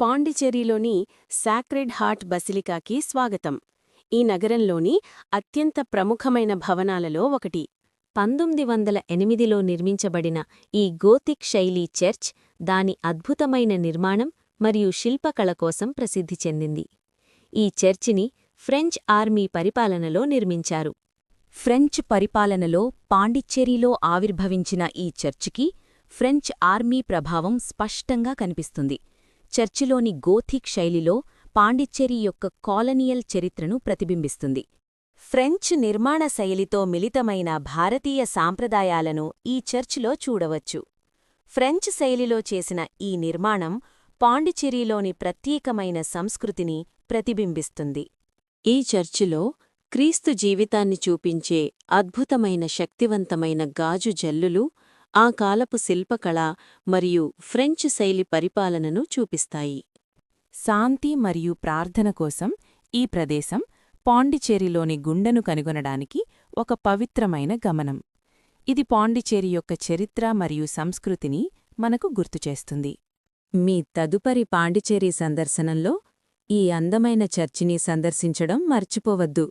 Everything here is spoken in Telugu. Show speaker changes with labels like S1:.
S1: పాండిచ్చేరిలోని సాక్రెడ్ హార్ట్ బసిలికాకి స్వాగతం. ఈ నగరంలోని అత్యంత ప్రముఖమైన భవనాలలో ఒకటి.
S2: 1908లో నిర్మించబడిన ఈ గోతిక్ శైలీ చర్చ్ దాని అద్భుతమైన నిర్మాణం మరియు శిల్పకళ కోసం ప్రసిద్ధి చెందింది. ఈ చర్చిని ఫ్రెంచ్ ఆర్మీ పరిపాలనలో నిర్మించారు. ఫ్రెంచ్ పరిపాలనలో పాండిచ్చేరిలో ఆవిర్భవించిన ఈ చర్చికి ఫ్రెంచ్ ఆర్మీ ప్రభావం స్పష్టంగా కనిపిస్తుంది. చర్చిలోని గోథిక్ శైలిలో పాండిచ్చేరి యొక్క కాలనియల్ చరిత్రను ప్రతిబింబిస్తుంది. ఫ్రెంచ్ నిర్మాణ శైలితో మిళితమైన భారతీయ సాంప్రదాయాలను ఈ చర్చిలో చూడవచ్చు. ఫ్రెంచ్ శైలిలో చేసిన ఈ నిర్మాణం పాండిచ్చేరిలోని ప్రత్యేకమైన సంస్కృతిని ప్రతిబింబిస్తుంది.
S1: ఈ చర్చిలో క్రీస్తు జీవితాన్ని చూపించే అద్భుతమైన శక్తివంతమైన గాజు జల్లులు ఆ కాలపు శిల్పకళ మరియు ఫ్రెంచ్ శైలి పరిపాలనను చూపిస్తాయి.
S3: శాంతి మరియు ప్రార్థన కోసం ఈ ప్రదేశం పాండిచ్చేరిలోని గుండెను కనుగొనడానికి ఒక పవిత్రమైన గమనం. ఇది పాండిచ్చేరి యొక్క చరిత్ర మరియు సంస్కృతిని మనకు గుర్తుచేస్తుంది.
S2: మీ తదుపరి పాండిచ్చేరి సందర్శనంలో ఈ అందమైన చర్చిని సందర్శించడం మర్చిపోవద్దు.